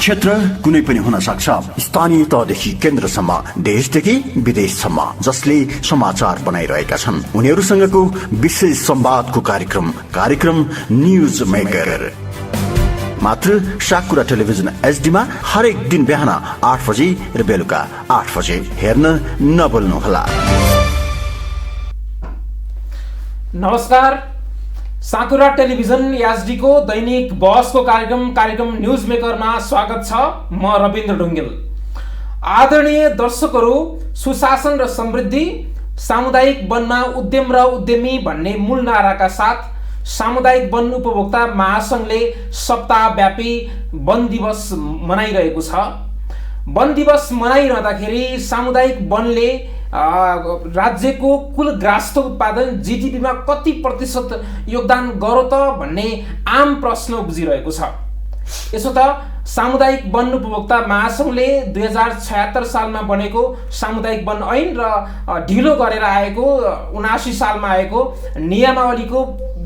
क्षेत्र कुनै पनि हुन सक्छ, स्थानीय तहदेखि केन्द्रसम्म, देशदेखि विदेशसम्म, जसले समाचार बनाइरहेका छन् उनीहरूसँगको विशेष संवादको कार्यक्रम न्यूज मेकर मात्र साकुरा टेलिभिजन एचडीमा हरेक दिन बिहान 8 बजे र बेलुका 8 बजे हेर्न नभुल्नुहोला। नमस्कार, साकुरा टेलिभिजन एचडी को दैनिक बहसको कार्यक्रम न्यूज मेकरमा स्वागत छ। म रविन्द्र ढुङ्गेल। आदरणीय दर्शकहरू, सुशासन र समृद्धि, सामुदायिक वनमा उद्यम र उद्यमी भन्ने मूल नाराका साथ सामुदायिक वन उपभोक्ता महासंघले सप्ताहव्यापी वन दिवस मनाइरहेको छ। वन दिवस मनाइरहँदाखेरि सामुदायिक वनले राज्यको कुल ग्रास्थ उत्पादन जीडीपीमा कति प्रतिशत योगदान गरो त भन्ने आम प्रश्न उब्जिरहेको छ। यसो त सामुदायिक वन उपभोक्ता महासंघले 2076 सालमा बनेको सामुदायिक वन ऐन र ढिलो गरेर आएको 79 सालमा आएको नियमावलीको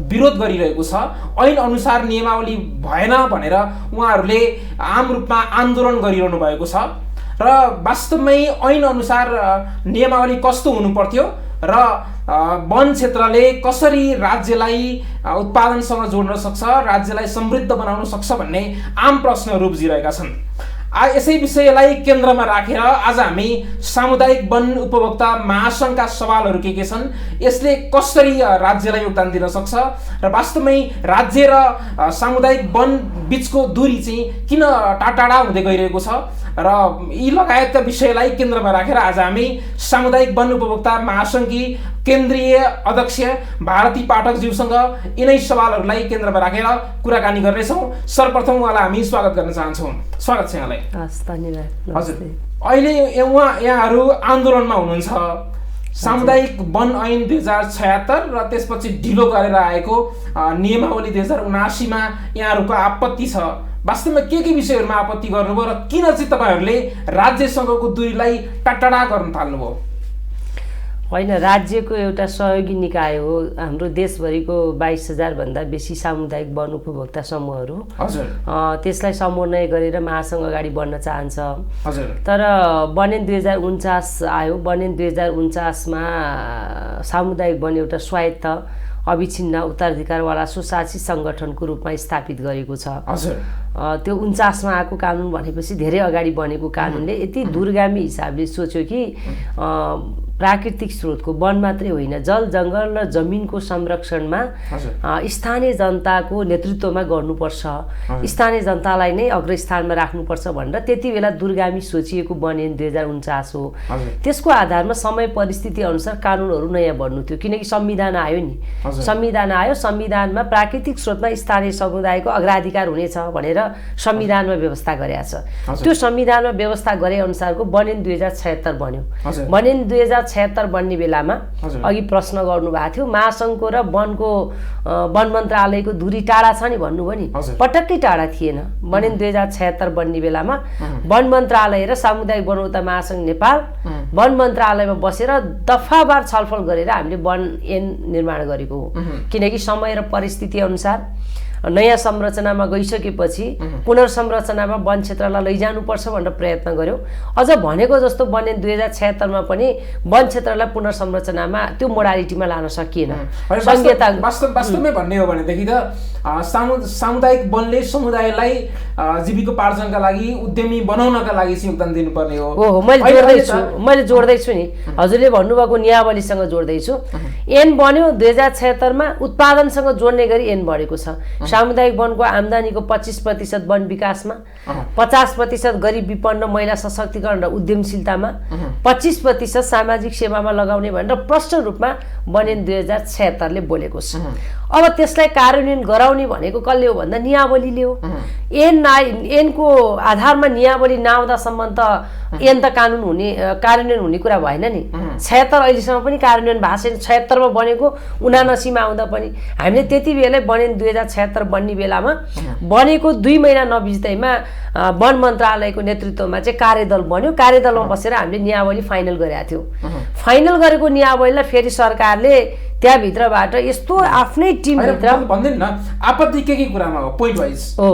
विरोध गरिरहेको छ। ऐन अनुसार नियमावली भएन भनेर उहाँहरूले आम रूपमा आन्दोलन गरिरहनु भएको छ र वास्तवमै ऐन अनुसार नियमावली कस्तो हुनु पर्थ्यो र वन क्षेत्रले कसरी राज्यलाई उत्पादनसँग जोड्न सक्छ, राज्यलाई समृद्ध बनाउन सक्छ भन्ने आम प्रश्नहरू उब्जिरहेका छन्। यसै विषयलाई केन्द्रमा राखेर आज हामी सामुदायिक वन उपभोक्ता महासंघका सवालहरू के छन्, यसले कसरी राज्यलाई योगदान दिन सक्छ र वास्तवमै राज्य र सामुदायिक वन बीचको दूरी चाहिँ किन टाढा हुँदै गइरहेको छ र यी लगायतका विषयलाई केन्द्रमा राखेर आज हामी सामुदायिक वन उपभोक्ता महासंघकी केन्द्रीय अध्यक्ष भारती पाठकज्यूसँग यिनै सवालहरूलाई केन्द्रमा राखेर कुराकानी गर्नेछौँ। सर्वप्रथम उहाँलाई हामी स्वागत गर्न चाहन्छौँ। स्वागत छ यहाँलाई। धन्यवाद। हजुर, अहिले यहाँहरू आन्दोलनमा हुनुहुन्छ। सामुदायिक वन ऐन 2076 र त्यसपछि ढिलो गरेर आएको नियमावली 2079 मा यहाँहरूको आपत्ति छ। वास्तवमा के विषयहरूमा आपत्ति गर्नुभयो र किन चाहिँ तपाईँहरूले राज्यसँगको दूरीलाई टाढा गर्न थाल्नुभयो? होइन, राज्यको एउटा सहयोगी निकाय हो। हाम्रो देशभरिको 22,000 भन्दा बेसी सामुदायिक वन उपभोक्ता समूहहरू, त्यसलाई समन्वय गरेर महासंघ अगाडि बढ्न चाहन्छ। तर बनेन 2049 आयो। बनेन 2049 मा सामुदायिक वन एउटा स्वायत्त अविच्छिन्न उत्तराधिकारवाला स्वशासी सङ्गठनको रूपमा स्थापित गरेको छ। त्यो 49 मा आएको कानुन भनेपछि धेरै अगाडि बनेको कानुनले यति दूरगामी हिसाबले सोच्यो कि प्राकृतिक स्रोतको वन मात्रै होइन, जल जङ्गल र जमिनको संरक्षणमा स्थानीय जनताको नेतृत्वमा गर्नुपर्छ, स्थानीय जनतालाई नै अग्रस्थानमा राख्नुपर्छ भनेर त्यति बेला दूरगामी सोचिएको बनेन 2049 हो। त्यसको आधारमा समय परिस्थिति अनुसार कानुनहरू नयाँ बन्नु थियो, किनकि संविधान आयो नि। संविधान आयो, संविधानमा प्राकृतिक स्रोतमा स्थानीय समुदायको अग्राधिकार हुनेछ भनेर संविधानमा व्यवस्था गरेको छ। त्यो संविधानमा व्यवस्था गरे अनुसारको बनेन 2076 बन्यो। बनेन 2076 बन्ने बेलामा अघि प्रश्न गर्नुभएको थियो, महासंघको र वन मन्त्रालयको दूरी टाढा छ नि भन्नुभयो नि, पटक्कै टाढा थिएन। बनेन 2076 बन्ने बेलामा वन मन्त्रालय र सामुदायिक वन उपभोक्ता महासंघ नेपाल वन मन्त्रालयमा बसेर दफावार छलफल गरेर हामीले वन ऐन निर्माण गरेको हो। किनकि समय र परिस्थिति अनुसार नयाँ संरचनामा गइसकेपछि पुनर्संरचनामा वन क्षेत्रलाई लैजानुपर्छ भनेर प्रयत्न गर्यो। अझ भनेको जस्तो बनेन 2076 मा पनि वन क्षेत्रलाई पुनर्संरचनामा त्यो मोडालिटीमा लान सकिएन। वास्तवमै भन्ने हो भनेदेखि त सामुदायिक वनले समुदायलाई जीविकोपार्जनका लागि उद्यमी बनाउनका लागि योगदान दिनुपर्ने हो। मैले जोड्दैछु नि, हजुरले भन्नुभएको नियमावलीसँग जोड्दैछु। ऐन बन्यो 2076 मा, उत्पादनसँग जोड्ने गरी ऐन बढेको छ। सामुदायिक वनको आम्दानीको 25% वन विकासमा, 50% गरिब विपन्न महिला सशक्तिकरण र उद्यमशीलतामा, 25% सामाजिक सेवामा लगाउने भनेर प्रष्ट रूपमा बनेन 2076 ले बोलेको छ। अब त्यसलाई कार्यान्वयन गराउने भनेको कसले हो भन्दा नियमावलीले हो। ऐनको आधारमा नियमावली नआउँदासम्म त ऐन त कार्यान्वयन हुने कुरा भएन नि। 76 अहिलेसम्म पनि कार्यान्वयन भएको छैन। 76 मा बनेको 79 मा आउँदा पनि हामीले त्यति बेलै बनेन 2076 बन्ने बेलामा बनेको 2 महिना नबित्दैमा वन मन्त्रालयको नेतृत्वमा चाहिँ कार्यदल बन्यो। कार्यदलमा बसेर हामीले नियमावली फाइनल गरेका थियौँ। फाइनल गरेको नियमावलीलाई फेरि सरकारले त्यहाँभित्रबाट यस्तो आफ्नै टिमभित्र भन्दैन न, आपत्ति के कुरामा हो, पोइन्ट वाइज हो।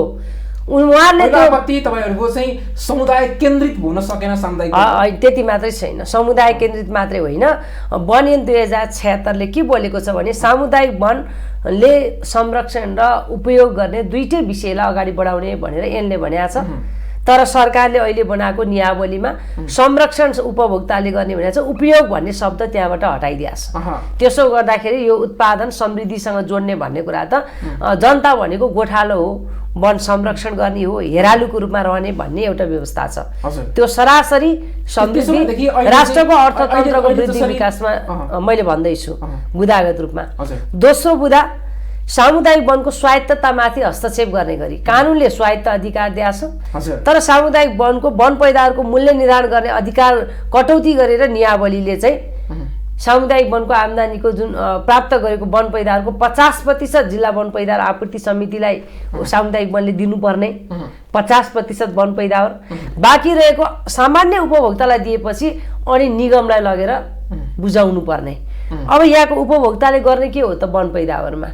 उहाँहरूले त्यो आपत्ति तपाईहरुको चाहिँ समुदाय केन्द्रित हुन सकेन सामुदायिक त्यति मात्रै छैन, समुदाय केन्द्रित मात्रै होइन। वन ऐन 2076ले के बोलेको छ भने सामुदायिक वनले संरक्षण र उपयोग गर्ने दुईटै विषयलाई अगाडि बढाउने भनेर ऐनले भनेको छ। तर सरकारले अहिले बनाएको नियावलीमा संरक्षण उपभोक्ताले गर्ने भनेको छ, उपयोग भन्ने शब्द त्यहाँबाट हटाइदिएछ। त्यसो गर्दाखेरि यो उत्पादन समृद्धिसँग जोड्ने भन्ने कुरा त जनता भनेको गोठालो हो, वन संरक्षण गर्ने हो, हेरालुको रूपमा रहने भन्ने एउटा व्यवस्था छ। त्यो सरासरी समृद्धि राष्ट्रको अर्थतन्त्रको वृद्धि विकासमा मैले भन्दैछु बुदागत रूपमा। दोस्रो बुदा सामुदायिक वनको स्वायत्ततामाथि हस्तक्षेप गर्ने गरी कानुनले स्वायत्त अधिकार दिएछ, तर सामुदायिक वनको वन पैदावारको मूल्य निर्धारण गर्ने अधिकार कटौती गरेर नियावलीले चाहिँ सामुदायिक वनको आम्दानीको जुन प्राप्त गरेको वन पैदावारको 50% जिल्ला वन पैदावार आपूर्ति समितिलाई सामुदायिक वनले दिनुपर्ने 50% वन पैदावार, बाँकी रहेको सामान्य उपभोक्तालाई दिएपछि अनि निगमलाई लगेर बुझाउनु पर्ने। अब यहाँको उपभोक्ताले गर्ने के हो त वन पैदावारमा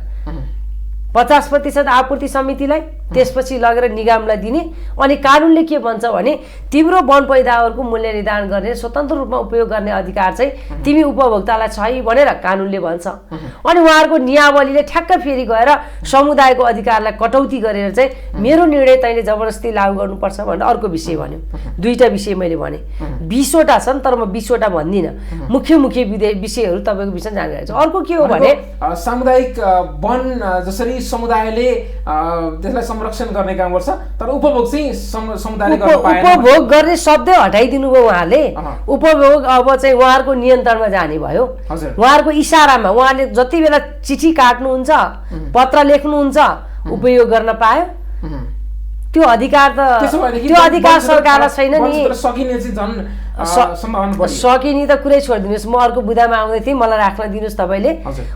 50% आपूर्ति समितिलाई, त्यसपछि लगेर निगमलाई दिने। अनि कानुनले के भन्छ भने तिम्रो वन पैदावारको मूल्य निर्धारण गर्ने स्वतन्त्र रूपमा उपयोग गर्ने अधिकार चाहिँ तिमी उपभोक्तालाई छ भनेर कानुनले भन्छ। अनि उहाँहरूको नियावलीले ठ्याक्क फेरि गएर समुदायको अधिकारलाई कटौती गरेर चाहिँ मेरो निर्णय तैँले जबरजस्ती लागू गर्नुपर्छ भनेर अर्को विषय भन्यो। दुईटा विषय मैले भने, 20वटा छन् तर म 20वटा भन्दिनँ, मुख्य मुख्य विषयहरू तपाईँको विषय जानकारी छ। अर्को के हो भने सामुदायिक वन जसरी समुदायले त्यसलाई संरक्षण गर्ने काम गर्छ, तर उपभोग चाहिँ समुदायले गर्न पाएन। उपभोग गर्ने शब्दै हटाइदिनु भयो उहाँले। उपभोग अब चाहिँ उहाँहरूको नियन्त्रणमा जाने भयो, उहाँहरूको इसारामा। उहाँले जति बेला चिठी काट्नुहुन्छ, पत्र लेख्नुहुन्छ, उपयोग गर्न पायो। त्यो अधिकार त त्यो अधिकार सरकारलाई छैन नि। सकिने त कुरै छोडिदिनुहोस्, म अर्को बुदामा आउँदै थिएँ, मलाई राख्न दिनुहोस् तपाईँले।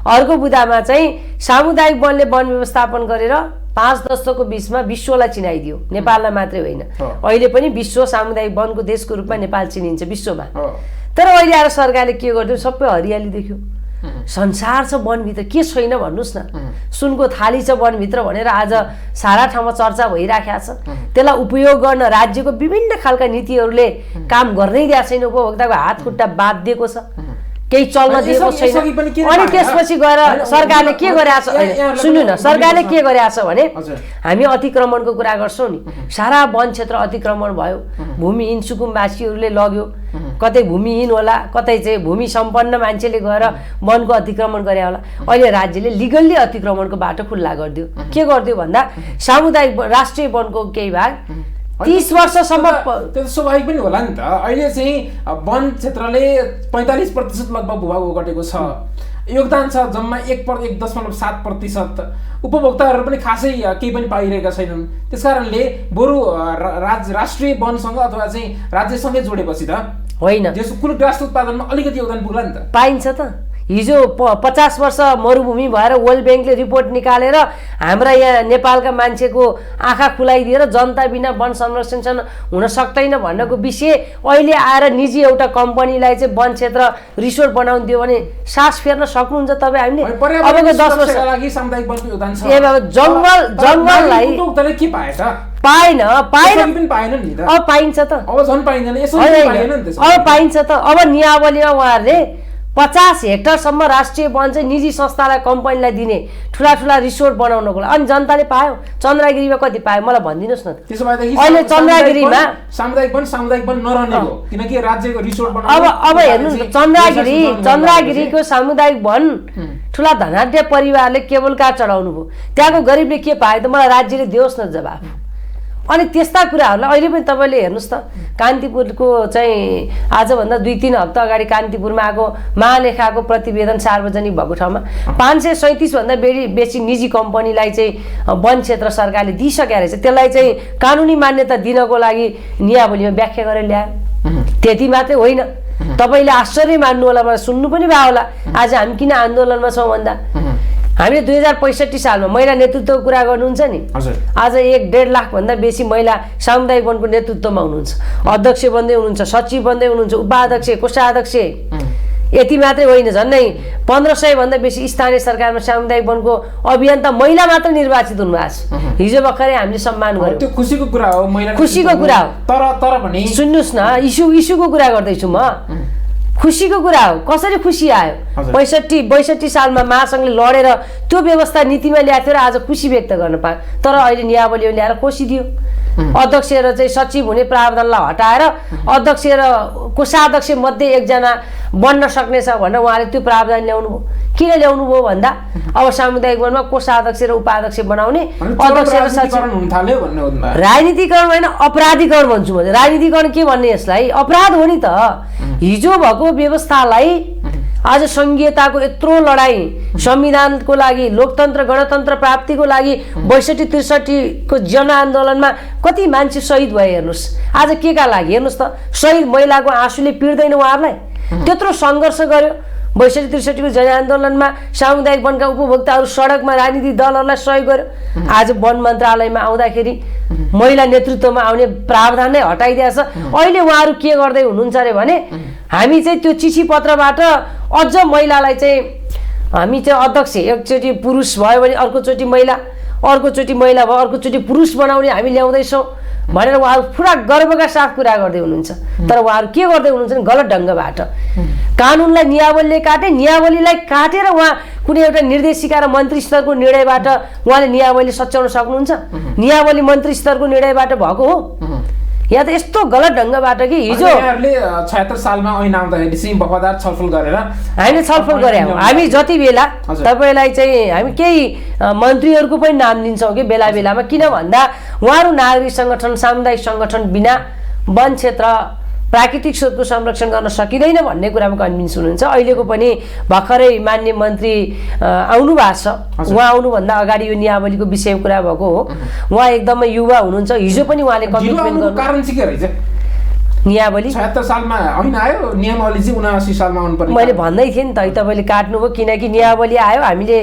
अर्को बुदामा चाहिँ सामुदायिक वनले वन व्यवस्थापन गरेर 5 दशकको बिचमा विश्वलाई चिनाइदियो, नेपाललाई मात्रै होइन। अहिले पनि विश्व सामुदायिक वनको देशको रूपमा नेपाल चिनिन्छ विश्वमा। तर अहिले आएर सरकारले के गरिदियो, सबै हरियाली देख्यो, संसार छ वनभित्र, के छैन भन्नुहोस् न। सुनको थाली छ वनभित्र भनेर आज सारा ठाउँमा चर्चा भइराखेको छ। त्यसलाई उपयोग गर्न राज्यको विभिन्न खालका नीतिहरूले काम गर्नै दिएको छैन, उपभोक्ताको हात खुट्टा बाँधिदिएको छ, केही चल्न दिएको छैन। अनि त्यसपछि गएर सरकारले के गरेछ, सुन्नु न, सरकारले के गरेछ भने हामी अतिक्रमणको कुरा गर्छौँ नि, सारा वन क्षेत्र अतिक्रमण भयो, भूमिहीन सुकुम्बासीहरूले लग्यो, कतै भूमिहीन होला, कतै चाहिँ भूमि सम्पन्न मान्छेले गएर वनको अतिक्रमण गरे होला। अहिले राज्यले लिगल्ली अतिक्रमणको बाटो खुल्ला गरिदियो। के गरिदियो भन्दा सामुदायिक राष्ट्रिय वनको केही भाग 30 वर्षसम्म त्यो स्वाभाविक पनि होला नि त। अहिले चाहिँ वन क्षेत्रले 45% लगभग भूभाग ओगटेको छ, योगदान छ जम्मा 1.7%। उपभोक्ताहरू पनि खासै केही पनि पाइरहेका छैनन्। त्यसकारणले बरु राष्ट्रिय वनसँग अथवा चाहिँ राज्यसँगै जोडेपछि त होइन, त्यसको कुल राष्ट्र उत्पादनमा अलिकति योगदान पुग्ला नि त। पाइन्छ त। हिजो 50 वर्ष मरुभूमि भएर वर्ल्ड ब्याङ्कले रिपोर्ट निकालेर हाम्रा यहाँ नेपालका मान्छेको आँखा खुलाइदिएर जनता बिना वन संरक्षण हुन सक्दैन भन्नको विषय अहिले आएर निजी एउटा कम्पनीलाई चाहिँ वन क्षेत्र रिसोर्ट बनाउनु दियो भने सास फेर्न सक्नुहुन्छ तपाईँ? हामीले अबको 10 वर्षका लागि सामुदायिक वनको योगदान छ। जङ्गललाई के पाए त? पाएन पनि पाएन नि त। अब पाइन्छ त, अब झन् पाइँदैन, यसो पाइएन नि त। अब पाइन्छ त। अब नियावलीमा उहाँहरूले 50 हेक्टरसम्म राष्ट्रिय वन चाहिँ निजी संस्थालाई कम्पनीलाई दिने, ठुला ठुला रिसोर्ट बनाउनको लागि। अनि जनताले पायो? चन्द्रगिरीमा कति पायो मलाई भनिदिनुहोस् न। त्यसो भएदेखि अहिले चन्द्रगिरीमा सामुदायिक वन नरहने हो, किनकि राज्यको रिसोर्ट बनाउनु। अब हेर्नु चन्द्रगिरीको सामुदायिक वन ठुला धनाढ्य परिवारले केबल कार चढाउनु भयो, त्यहाँको गरिबले के पायो त? मलाई राज्यले दियोस् न जवाफ। अनि त्यस्ता कुराहरूलाई अहिले पनि तपाईँले हेर्नुहोस् त, कान्तिपुरको चाहिँ आजभन्दा 2-3 हप्ता अगाडि कान्तिपुरमा आएको महालेखाको प्रतिवेदन सार्वजनिक भएको ठाउँमा 537 भन्दा बेसी निजी कम्पनीलाई चाहिँ वन क्षेत्र सरकारले दिइसकेको रहेछ। त्यसलाई चाहिँ कानुनी मान्यता दिनको लागि नियावलीमा व्याख्या गरेर ल्यायो। त्यति मात्रै होइन, तपाईँले आश्चर्य मान्नु होला, मलाई सुन्नु पनि भयो होला। आज हामी किन आन्दोलनमा छौँ भन्दा हामीले 2065 सालमा महिला नेतृत्वको कुरा गर्नुहुन्छ नि, आज 1.5 लाख भन्दा बेसी महिला सामुदायिक वनको नेतृत्वमा हुनुहुन्छ, अध्यक्ष बन्दै हुनुहुन्छ, सचिव बन्दै हुनुहुन्छ, उपाध्यक्ष, कोषाध्यक्ष। यति मात्रै होइन, झन्डै 1500 भन्दा बेसी स्थानीय सरकारमा सामुदायिक वनको अभियन्ता महिला मात्र निर्वाचित हुनुभएको छ। हिजो भर्खरै हामीले सम्मान गर्यौँ। त्यो खुसीको कुरा हो, महिला खुसीको कुरा हो। तर भने सुन्नुहोस् न, इस्युको कुरा गर्दैछु म। खुसीको कुरा हो। कसरी खुसी आयो? 62 सालमा महासङ्घले लडेर त्यो व्यवस्था नीतिमा ल्याएको थियो र आज खुसी व्यक्त गर्न पायो। तर अहिले नियावली ल्याएर कोसिदियो। अध्यक्ष र चाहिँ सचिव हुने प्रावधानलाई हटाएर अध्यक्ष र कोषाध्यक्ष मध्ये एकजना बन्न सक्नेछ भनेर उहाँले त्यो प्रावधान ल्याउनु भयो। किन ल्याउनु भयो भन्दा अब सामुदायिक वनमा कोषाध्यक्ष र उपाध्यक्ष बनाउने, अध्यक्ष र सचिव राजनीतिकरण होइन, अपराधीकरण भन्छु म। राजनीतिकरण के भन्ने? यसलाई अपराध हो नि त। हिजो भएको व्यवस्थालाई आज संघीयताको यत्रो लडाई, संविधानको लागि, लोकतन्त्र गणतन्त्र प्राप्तिको लागि 62-63 को जनआन्दोलनमा कति मान्छे शहीद भए हेर्नुहोस्। आज के का लागि? हेर्नुहोस् त, शहीद महिलाको आँसुले पिर्दैन उहाँहरूलाई? त्यत्रो सङ्घर्ष गर्यो 62-63 को जनआन्दोलनमा। सामुदायिक वनका उपभोक्ताहरू सडकमा राजनीतिक दलहरूलाई सहयोग गर्यो। आज वन मन्त्रालयमा आउँदाखेरि महिला नेतृत्वमा आउने प्रावधान नै हटाइदिएछ। अहिले उहाँहरू के गर्दै हुनुहुन्छ अरे भने हामी चाहिँ त्यो चिठी पत्रबाट अझ महिलालाई चाहिँ हामी चाहिँ अध्यक्ष एकचोटि पुरुष भयो भने अर्कोचोटि महिला, अर्कोचोटि महिला भयो अर्कोचोटि पुरुष बनाउने हामी ल्याउँदैछौँ भनेर उहाँहरू पुरा गर्वका साथ कुरा गर्दै हुनुहुन्छ। तर उहाँहरू के गर्दै हुनुहुन्छ भने गलत ढङ्गबाट कानुनलाई नियावलीले काटे, नियावलीलाई काटेर उहाँ कुनै एउटा निर्देशिका र मन्त्री स्तरको निर्णयबाट उहाँले नियावली सच्याउन सक्नुहुन्छ? नियावली मन्त्री स्तरको निर्णयबाट भएको हो? या त यस्तो गलत ढङ्गबाट कि हिजो 76 सालमा ऐन आउँदाखेरि चाहिँ वफादार छलफल गरेर हामीले छलफल गरे। हामी जति बेला तपाईँलाई चाहिँ हामी केही मन्त्रीहरूको पनि नाम दिन्छौँ कि बेला बेलामा, किन भन्दा उहाँहरू नागरिक सङ्गठन, सामुदायिक सङ्गठन बिना वन क्षेत्र प्राकृतिक स्रोतको संरक्षण गर्न सकिँदैन भन्ने कुरामा कन्भिन्स हुनुहुन्छ। अहिलेको पनि भर्खरै मान्य मन्त्री आउनु भएको छ। उहाँ आउनुभन्दा अगाडि यो नियावलीको विषयमा कुरा भएको हो। उहाँ एकदमै युवा हुनुहुन्छ। हिजो पनि उहाँले कमिटमेन्ट गर्नु कारण चाहिँ के रहेछ? नियावली 76 सालमा होइन आयो, नियमावली चाहिँ 79 सालमा आउनुपर्ने। मैले भन्दै थिएँ नि त, तपाईँले काट्नुभयो। किनकि नियावली आयो, हामीले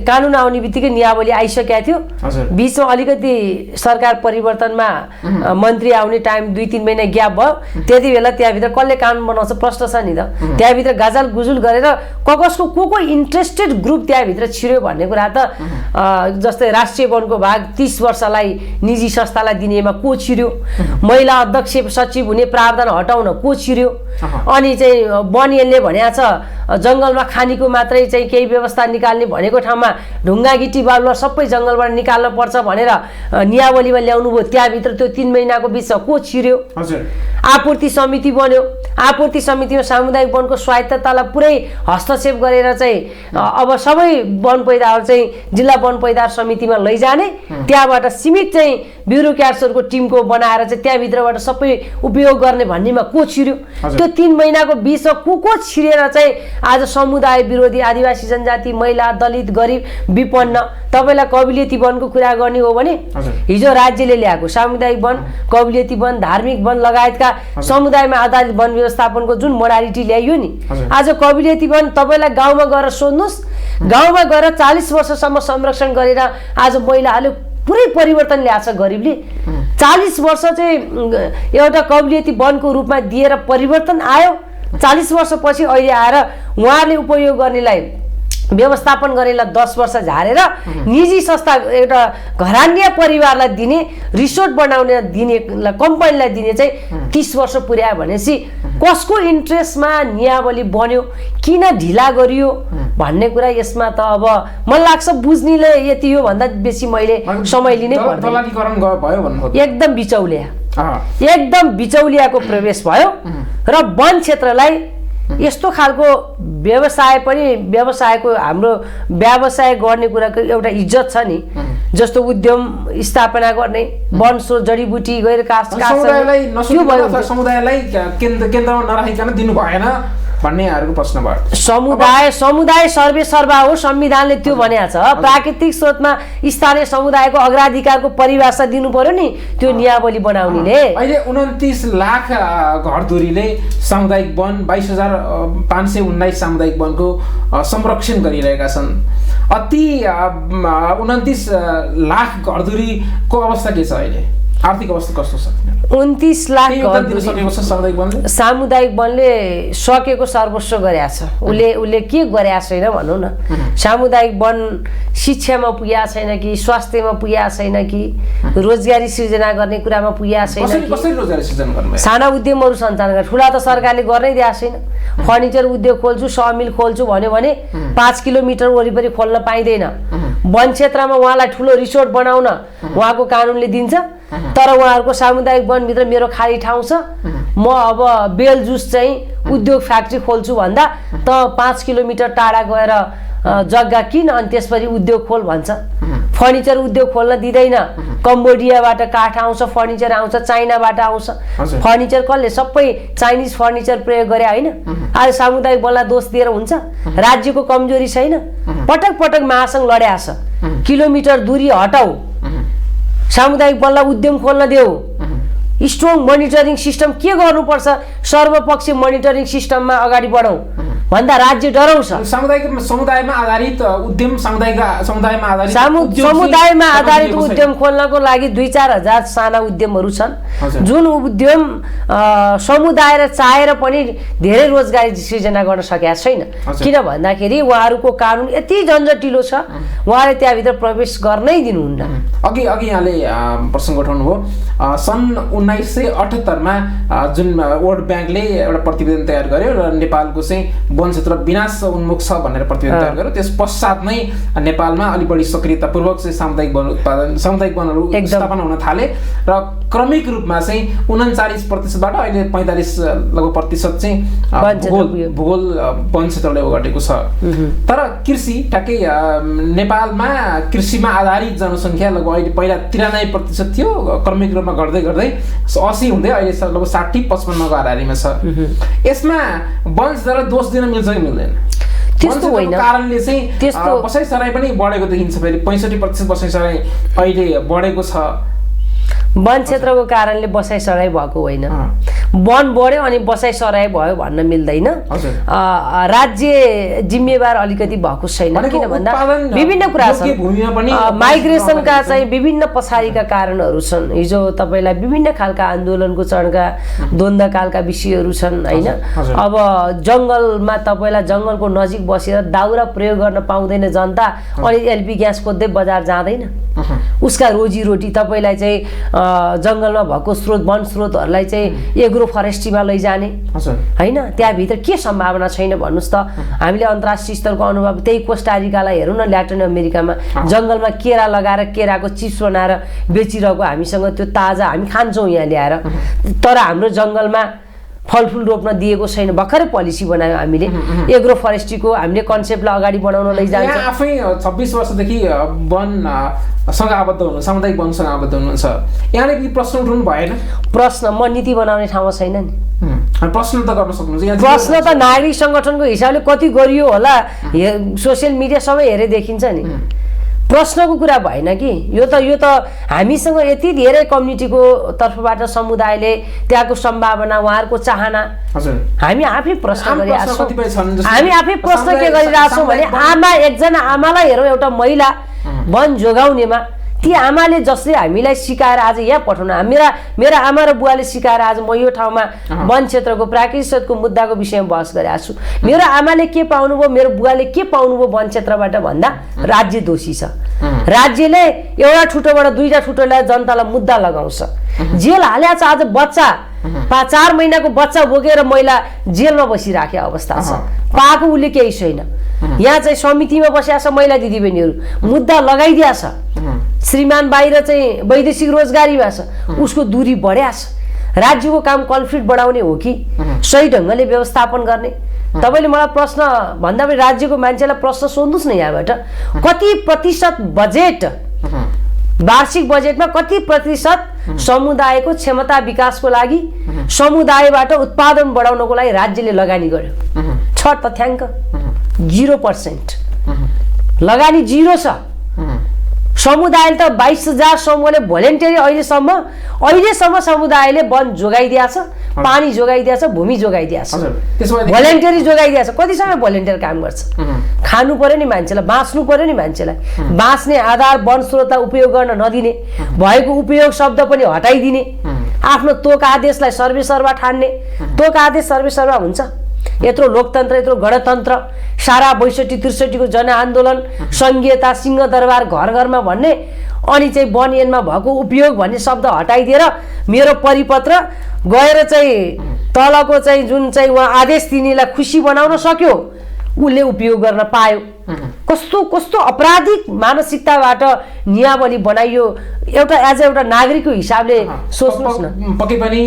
कानुन आउने बित्तिकै नियावली आइसकेको थियो। बिचमा अलिकति सरकार परिवर्तनमा मन्त्री आउने टाइम 2-3 महिना ग्याप भयो। त्यति बेला त्यहाँभित्र कसले कानुन बनाउँछ प्रश्न छ नि त। त्यहाँभित्र गाजल गुजुल गरेर कसको को इन्ट्रेस्टेड ग्रुप त्यहाँभित्र छिर्यो भन्ने कुरा त जस्तै राष्ट्रिय वनको भाग 30 वर्षलाई निजी संस्थालाई दिनेमा को छिर्यो, महिला अध्यक्ष सचिव हुने प्रावधान हटाउन को छिर्यो, अनि चाहिँ वन ऐनले भनेको छ जङ्गलमा खानीको मात्रै चाहिँ केही व्यवस्था निकाल्ने भनेको ठाउँमा ढुङ्गा गिटी बालुवा सबै जङ्गलबाट निकाल्न पर्छ भनेर नियावलीमा ल्याउनु भयो। त्यहाँभित्र त्यो 3 महिनाको बिचमा को छिर्यो? आपूर्ति समिति बन्यो। आपूर्ति समितिमा सामुदायिक वनको स्वायत्ततालाई पुरै हस्तक्षेप गरेर चाहिँ अब सबै वन पैदावार चाहिँ जिल्ला वन पैदावार समितिमा लैजाने, त्यहाँबाट सीमित चाहिँ ब्युरोक्राट्सहरूको टिमको बनाएर चाहिँ त्यहाँभित्रबाट सबै उपयोग गर्ने भन्नेमा को छिर्यो? त्यो 3 महिनाको बिचमा को छिरेर चाहिँ आज समुदाय विरोधी, आदिवासी जनजाति, महिला, दलित, गरिब, विपन्न, तपाईँलाई कबिलियती वनको कुरा गर्ने हो भने हिजो राज्यले ल्याएको सामुदायिक वन, कबिलियती वन, धार्मिक वन लगायतका समुदायमा आधारित वन व्यवस्थापनको जुन मोडालिटी ल्याइयो नि, आज कबिलियती वन तपाईँलाई गाउँमा गएर सोध्नुहोस्, गाउँमा गएर 40 वर्षसम्म संरक्षण गरेर आज महिलाहरूले पुरै परिवर्तन ल्याएको छ। गरिबले 40 वर्ष चाहिँ एउटा कबिलियती वनको रूपमा दिएर परिवर्तन आयो। 40 वर्षपछि अहिले आएर उहाँले उपयोग गर्नेलाई, व्यवस्थापन गर्नेलाई 10 वर्ष झारेर निजी संस्था एउटा घरान्य परिवारलाई दिने, रिसोर्ट बनाउने दिने कम्पनीलाई दिने चाहिँ 30 वर्ष पुर्यायो भनेपछि कसको इन्ट्रेस्टमा नियावली बन्यो, किन ढिला गरियो भन्ने कुरा यसमा त अब मलाई लाग्छ बुझ्नेले यति हो भन्दा बेसी मैले समय लिनै पर्दैन। एकदम बिचौलिया, एकदम बिचौलियाको प्रवेश भयो र वन क्षेत्रलाई यस्तो खालको व्यवसाय पनि, व्यवसायको हाम्रो व्यवसाय गर्ने कुराको एउटा इज्जत छ नि, जस्तो उद्यम स्थापना गर्ने, वन स्रोत जडीबुटी गएर समुदायलाई केन्द्रमा नराखिकन दिनु भएन भन्नेहरूको प्रश्न भयो। समुदाय सर्वे सर्वा हो, संविधानले त्यो भनेको छ। प्राकृतिक स्रोतमा स्थानीय समुदायको अग्राधिकारको परिभाषा दिनु पर्यो नि त्यो नियावली बनाउनेले। अहिले 29 लाख घरधुरीले सामुदायिक वन 22,519 सामुदायिक वनको संरक्षण गरिरहेका छन्। अति 29 लाख घरधुरीको अवस्था के छ अहिले? आर्थिक अवस्था कस्तो छ 29 लाख घर दिन सकेको छ सामुदायिक वनले सामुदायिक वनले सकेको सर्वस्व गरेको छ उसले के गरेको छैन भनौँ न सामुदायिक वन शिक्षामा पुगेको छैन कि स्वास्थ्यमा पुगेको छैन कि रोजगारी सृजना गर्ने कुरामा पुगेको छैन कसरी रोजगारी सृजना गर्ने साना उद्यमहरू सञ्चालन गर्ने ठुला त सरकारले गर्नै दिएको छैन फर्निचर उद्योग खोल्छु समिल खोल्छु भन्यो भने 5 किलोमिटर वरिपरि खोल्न पाइँदैन वन क्षेत्रमा उहाँलाई ठुलो रिसोर्ट बनाउन उहाँको कानुनले दिन्छ तर उहाँहरूको सामुदायिक वनभित्र मेरो खाली ठाउँ छ म अब बेल जुस चाहिँ उद्योग फ्याक्ट्री खोल्छु भन्दा त 5 किलोमिटर टाढा गएर जग्गा किन अनि त्यसपछि उद्योग खोल भन्छ फर्निचर उद्योग खोल्न दिँदैन कम्बोडियाबाट काठ आउँछ फर्निचर आउँछ चाइनाबाट आउँछ फर्निचर कसले सबै चाइनिज फर्निचर प्रयोग गरे होइन आज सामुदायिक वनलाई दोष दिएर हुन्छ राज्यको कमजोरी छैन पटक पटक महासङ्घ लड्या छ किलोमिटर दूरी हटाऊ सामुदायिक वनलाई उद्यम खोल्न देऊ स्ट्रङ मोनिटरिङ सिस्टम के गर्नुपर्छ सर्वपक्षीय मोनिटरिङ सिस्टममा अगाडि बढौँ भन्दा राज्य डराउँछ समुदायमा आधारित उद्यम समुदायमा आधारित उद्यम खोल्नको लागि 2-4 हजार साना उद्यमहरू छन् जुन उद्यम समुदाय चाहेर पनि धेरै रोजगारी सृजना गर्न सकेका छैन किन भन्दाखेरि उहाँहरूको कानुन यति झन्झटिलो छ उहाँले त्यहाँभित्र प्रवेश गर्नै दिनुहुन्न अघि यहाँले प्रसङ्ग उठाउनु हो सन् 1978 मा जुन वर्ल्ड ब्याङ्कले एउटा प्रतिवेदन तयार गर्यो र नेपालको चाहिँ वन क्षेत्र विनाश उन्मुख छ भनेर प्रतिवेदन तयार गर्यो त्यस पश्चात नै नेपालमा अलि बढी सक्रियतापूर्वक चाहिँ सामुदायिक वनहरू स्थापना हुन थाले र क्रमिक रूपमा चाहिँ 39%बाट अहिले 45 लगभग प्रतिशत चाहिँ भूगोल वन क्षेत्रले ओगटेको छ तर कृषि ठ्याक्कै नेपालमा कृषिमा आधारित जनसङ्ख्या लगभग अहिले पहिला 93% थियो क्रमिक रूपमा गर्दै गर्दै 80 हुँदै अहिले लगभग 60-55 को हाराहारीमा छ यसमा वन क्षेत्रलाई दोष दिन मिल्छ कि मिल्दैन त्यस्तो होइन कारणले चाहिँ बसाइसराई पनि बढेको देखिन्छ फेरि 65% बसाइसराई अहिले बढेको छ वन क्षेत्रको कारणले बसाइसराई भएको होइन वन बढ्यो अनि बसाइसराई भयो भन्न मिल्दैन राज्य जिम्मेवार अलिकति भएको छैन किन भन्दा विभिन्न कुरा छन् माइग्रेसनका चाहिँ विभिन्न पछाडिका कारणहरू छन् हिजो तपाईँलाई विभिन्न खालका आन्दोलनको चरणका द्वन्द्वकालका विषयहरू छन् होइन अब जङ्गलमा तपाईँलाई जङ्गलको नजिक बसेर दाउरा प्रयोग गर्न पाउँदैन जनता अनि एलपी ग्यास खोज्दै बजार जाँदैन उसका रोजीरोटी तपाईँलाई चाहिँ जङ्गलमा भएको स्रोत वन स्रोतहरूलाई चाहिँ एग्रो फरेस्ट्रीमा लैजाने होइन त्यहाँभित्र के सम्भावना छैन भन्नुहोस् त हामीले अन्तर्राष्ट्रिय स्तरको अनुभव त्यही कोस्टारिकालाई हेरौँ न ल्याटिन अमेरिकामा जङ्गलमा केरा लगाएर केराको चिप्स बनाएर बेचिरहेको हामीसँग त्यो ताजा हामी खान्छौँ यहाँ ल्याएर तर हाम्रो जङ्गलमा फलफुल रोप्न दिएको छैन भर्खरै पोलिसी बनायो हामीले एग्रो फरेस्ट्रीको हामीले कन्सेप्टलाई अगाडि बढाउन लैजान्छ आफै 26 वर्षदेखि वनसँग आबद्ध हुनु सामुदायिक वनसँग आबद्ध हुनुहुन्छ यहाँले के प्रश्न उठाउनु भएन प्रश्न म नीति बनाउने ठाउँमा छैन नि प्रश्न त गर्न सक्नुहुन्छ प्रश्न त नागरिक सङ्गठनको हिसाबले कति गरियो होला सोसियल मिडिया सबै हेरे देखिन्छ नि प्रश्नको कुरा भएन कि यो त हामीसँग यति धेरै कम्युनिटीको तर्फबाट समुदायले त्यहाँको सम्भावना उहाँहरूको चाहना हामी आफै प्रश्न गरिरहेको छौँ हामी आफै प्रश्न के गरिरहेको छौँ भने एकजना आमालाई हेरौँ एउटा महिला वन जोगाउनेमा ती आमाले जसले हामीलाई सिकाएर आज यहाँ पठाउन मेरा आमा र बुवाले सिकाएर आज म यो ठाउँमा वन क्षेत्रको प्राकृतिक मुद्दाको विषयमा बहस गरिरहेको छु मेरो आमाले के पाउनुभयो मेरो बुवाले के पाउनुभयो वन क्षेत्रबाट भन्दा राज्य दोषी छ राज्यले एउटा ठुटोबाट दुईटा ठुटोलाई जनतालाई मुद्दा लगाउँछ जेल हाल्या छ आज बच्चा 4 महिनाको बच्चा बोकेर महिला जेलमा बसिराखेको अवस्था छ पाएको उसले केही छैन यहाँ चाहिँ समितिमा बसेका छ महिला दिदीबहिनीहरू मुद्दा लगाइदिया छ श्रीमान बाहिर चाहिँ वैदेशिक रोजगारीमा छ उसको दूरी बढ्या छ राज्यको काम कन्फ्लिक्ट बढाउने हो कि सही ढङ्गले व्यवस्थापन गर्ने तपाईले मलाई प्रश्न भन्दा पनि राज्यको मान्छेलाई प्रश्न सोध्नुस् न यहाँबाट कति प्रतिशत बजेट वार्षिक बजेटमा कति प्रतिशत समुदायको क्षमता विकासको लागि समुदायबाट उत्पादन बढाउनको लागि राज्यले लगानी गर्यो छ तथ्याङ्क 0% लगानी 0 छ समुदायले त 22,000 समूहले भोलिन्टियरी अहिलेसम्म समुदायले वन जोगाइदिएको छ, पानी जोगाइदिएको छ, भूमि जोगाइदिएको छ, भोलिन्टियरी जोगाइदिएको छ। कति समय भोलिन्टियर काम गर्छ? खानु पर्यो नि मान्छेलाई, बाँच्नु पर्यो नि मान्छेलाई। बाँच्ने आधार वन स्रोतलाई उपयोग गर्न नदिने, भएको उपयोग शब्द पनि हटाइदिने, आफ्नो तोक आदेशलाई सर्वेसर्वा ठान्ने। तोक आदेश सर्वेसर्वा हुन्छ? यत्रो लोकतन्त्र, यत्रो गणतन्त्र, सारा 62-63 को जनआन्दोलन, संघीयता, सिंहदरबार घर घरमा भन्ने, अनि चाहिँ वन ऐनमा भएको उपयोग भन्ने शब्द हटाइदिएर मेरो परिपत्र गएर चाहिँ तलको चाहिँ जुन चाहिँ उहाँ आदेश दिनेलाई खुसी बनाउन सक्यो, उसले उपयोग गर्न पायो। कस्तो कस्तो अपराधिक मानसिकताबाट नियावली बनाइयो। एउटा नागरिकको हिसाबले सोच्नुहोस् न। पक्कै पनि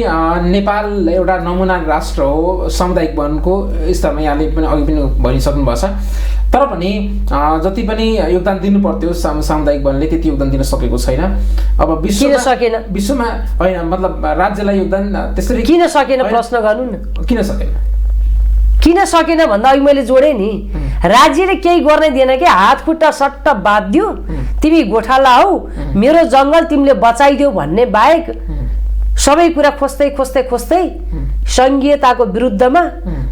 नेपाल एउटा नमुना राष्ट्र हो सामुदायिक वनको स्तरमा, यहाँले पनि अघि पनि भनिसक्नु भएको छ। तर पनि जति पनि योगदान दिनु पर्थ्यो सामुदायिक वनले त्यति योगदान दिन सकेको छैन। अब विश्वमा होइन, मतलब राज्यलाई योगदान त्यसरी किन सकेन प्रश्न गर्नु न। किन सकेन भन्दा अघि मैले जोडेँ नि, राज्यले केही गर्ने दिएन कि, हात खुट्टा सट्ट बाँधियो, तिमी गोठाला हौ, मेरो जङ्गल तिमीले बचाइदेऊ भन्ने बाहेक सबै कुरा खोज्दै संघीयताको विरुद्धमा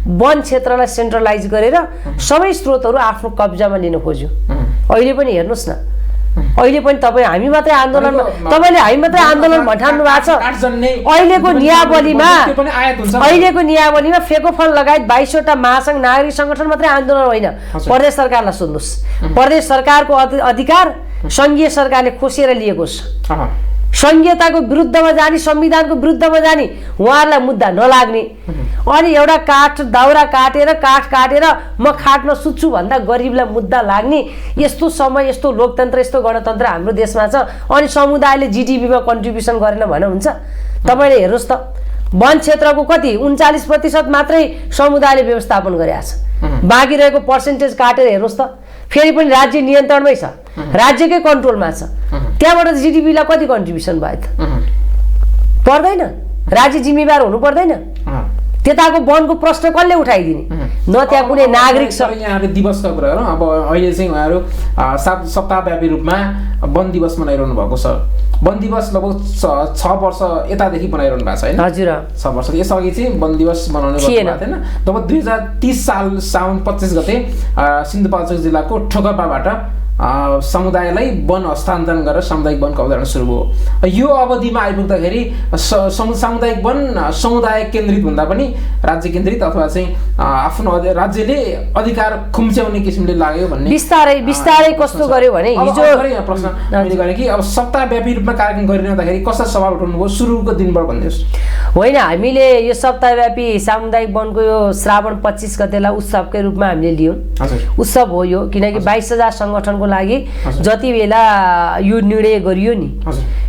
वन क्षेत्रलाई सेन्ट्रलाइज गरेर सबै स्रोतहरू आफ्नो कब्जामा लिन खोज्यो। अहिले पनि हेर्नुहोस् न, अहिले पनि तपाईँ हामी मात्रै आन्दोलनमा, तपाईँले हामी मात्रै आन्दोलन भन्ठान्नु भएको छ। अहिलेको नियावलीमा फेकोफल लगायत 22वटा महासङ्घ नागरिक सङ्गठन मात्रै आन्दोलन होइन। प्रदेश सरकारलाई सोध्नुहोस्, प्रदेश सरकारको अधिकार सङ्घीय सरकारले खोसेर लिएको छ। संघीयताको विरुद्धमा जाने, संविधानको विरुद्धमा जाने, उहाँहरूलाई मुद्दा नलाग्ने। अनि एउटा दाउरा काटेर म खाट्न सुत्छु भन्दा गरिबलाई मुद्दा लाग्ने, यस्तो समय, यस्तो लोकतन्त्र, यस्तो गणतन्त्र हाम्रो देशमा छ। अनि समुदायले जिडिपीमा कन्ट्रिब्युसन गरेन भने हुन्छ? तपाईँले हेर्नुहोस् त, वन क्षेत्रको कति 39% मात्रै समुदायले व्यवस्थापन गरेको छ। बाँकी रहेको पर्सेन्टेज काटेर हेर्नुहोस् त, फेरि पनि राज्य नियन्त्रणमै छ, राज्यकै कन्ट्रोलमा छ। त्यहाँबाट जिडिपीलाई कति कन्ट्रिब्युसन भयो त? पर्दैन? राज्य जिम्मेवार हुनु पर्दैन? त्यताको वनको प्रश्न कसले उठाइदिने? न त्यहाँ कुनै नागरिक छ। यहाँले दिवसका कुरा गरौँ। अब अहिले चाहिँ उहाँहरू सप्ताहव्यापी रूपमा वन दिवस मनाइरहनु भएको छ। वन दिवस लगभग 6 वर्ष यतादेखि बनाइरहनु भएको छ होइन? हजुर, 6 वर्ष। यसअघि चाहिँ वन दिवस मनाउने भएको थिएन। लगभग 2030 साल साउन 25 गते सिन्धुपाल्चोक जिल्लाको ठोकपाबाट समुदायलाई वन हस्तान्तरण गरेर सामुदायिक वनको अवधारणा सुरु भयो। यो अवधिमा आइपुग्दाखेरि सामुदायिक वन समुदाय केन्द्रित भन्दा पनि राज्य केन्द्रित अथवा चाहिँ आफ्नो राज्यले अधिकार खुम्च्याउने किसिमले लाग्यो भन्ने बिस्तारै कस्तो गर्यो भने हिजो प्रश्न मैले गरेँ कि अब सप्ताहव्यापी रूपमा कार्यक्रम गरिरहँदाखेरि कस्ता सवाल उठाउनु भयो सुरुको दिनबाट भन्नुहोस्। होइन, हामीले यो सप्ताहव्यापी सामुदायिक वनको यो श्रावण 25 गतेलाई उत्सवकै रूपमा हामीले लियौँ। उत्सव हो यो, किनकि 22,000 सङ्गठनको लागि जति बेला यो निर्णय गरियो नि,